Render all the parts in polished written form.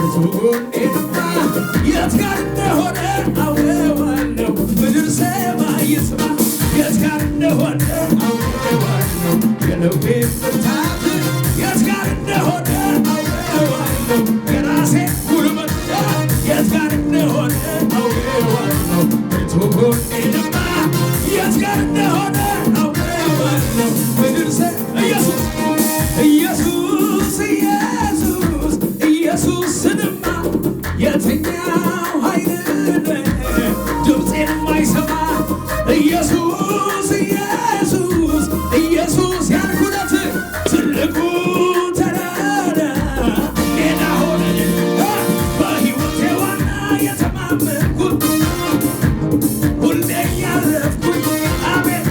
ብርቱኔንማ የት ጋር እንደሆነ አውቀዋለሁ ምድር ሰማይ ይስማ የት ጋር እንደሆነ አውቀዋለሁ የልቤ ብርታት የት ጋር እንደሆነ አውቀዋለሁ የራሴ ጉልበት የት ጋር እንደሆነ አውቀዋለሁ ብርቱኔንማ የት ጋር እንደሆነ አውቀዋለሁ ምድር ኢየሱስ ኢየሱስ ኢየሱስ ኢየሱስንማ የትኛው ኃይል ድምፄን የማይሰማ ኢየሱስ ኢየሱስ ኢየሱስ ያልኩለት ትልቁ ተራራ ሜዳ ሆነልኝ በሕይወቴ ዋና የተማመንኩት ሁሌ ያረፍኩኝ አቤት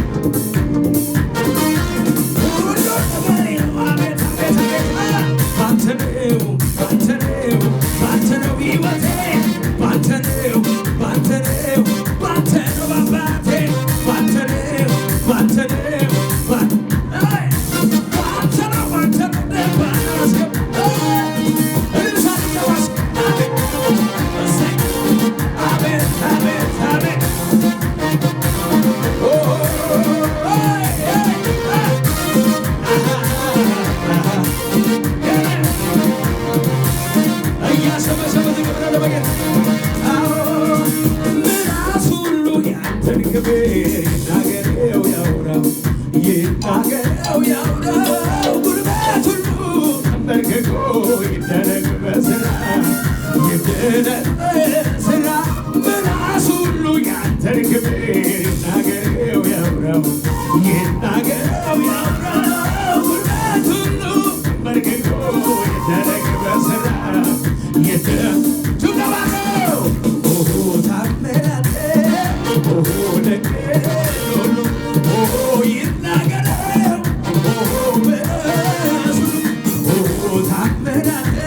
ይናገረው ያውራው ጉልበት ሁሉ ተንበርክኮ ይደረግ በሥራ ይደረግ በሥራ ምላስ ሁሉ ያንተን ክብር ይናገረው ያውራው ይናገረው ያውራው ጉልበት ሁሉ ተንበርክኮ ይደረግ በሥራ ቱለባለው ታምራቴ ደግ ይናገረው በሱ ታምራቴ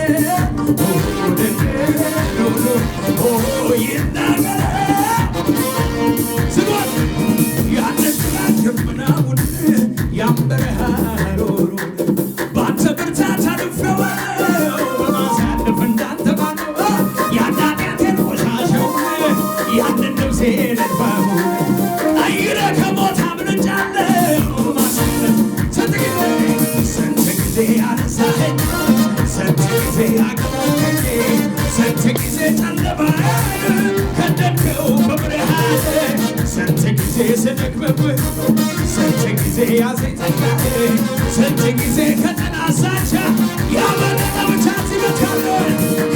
ይናገረው ስጎት ያነስላት ደመናውን ያንበረሃ ሮሮ ባንተ ብርታት አልፌዋለሁ በማሳለፍ እንዳንተ ባለው ያናቴን ቆሻሸው ያንን ነፍሴን እድፋሁ አይረ ከሞት አምልጫለሁ ማሳለፍ ስንት ጊዜ አነሳኸኝ ስንት ጊዜ አቀባከኝ ስንት ጊዜ ጨለማዬን ከደንከው በብርሃን ስንት ጊዜ ስደክምብህ ስንት ጊዜ ያዘኝ ጠላቴ ስንት ጊዜ ከተናሳቻ ያመለጠ ብቻ ሲመታለ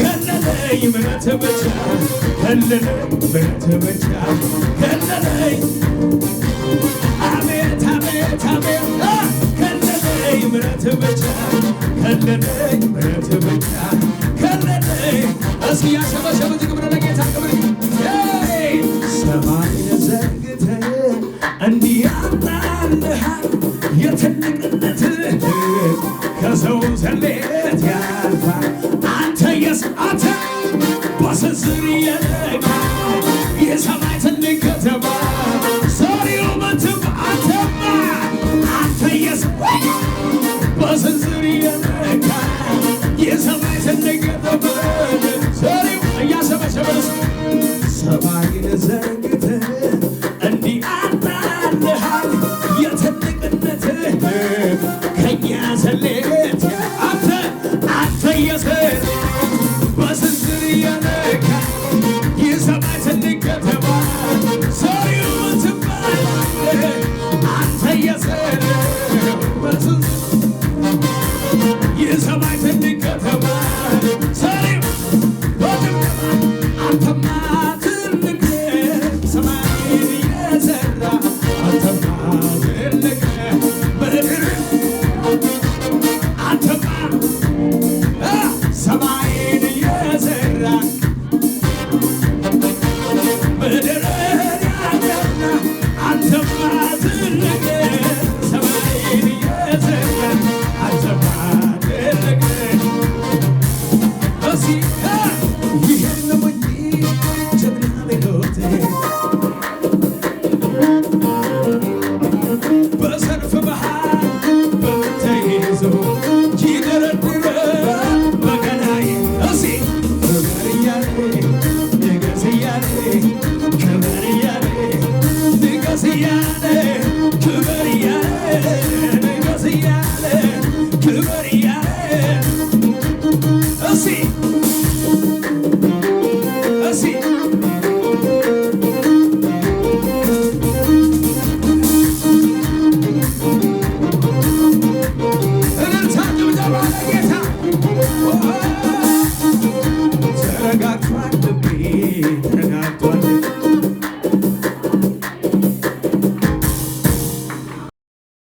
ከለለኝ ምሕረት ብቻ ከለለኝ ምሕረት ብቻ ከለለኝ አቤት አቤት አቤት ከለለኝ ምሕረት ብቻ ከለለኝ ምሕረት ብቻ ከለለኝ እስኪ ያሸበሸበ ዝግብረ ለጌታ ክብር ሰማይን ዘርግተህ እንዲህ ያጣልሃል የትልቅነትህ ከሰው ዘሌት ያልፋል አንተ አንተ በስንዝር የለካ የሰማይ ትልቅ ከተማ ሰሪው ምትም አንተማ አንተ በስንዝር የለካ የሰማይ ትልቅ ከተማ ሰሪው እያሸበሸበስ ሰማይን ዘርግተህ እንዲህ አጣልሃል የትልቅነትህ ከኛ ዘሌት አንተ የሰር በስንዝር የለካ የሰማይ ትልቅ ከተማ ሰሪው ትባል አንተ የሰር በስንዝር የሰማይ ትልቅ ከተማ ሰሪው አንተማ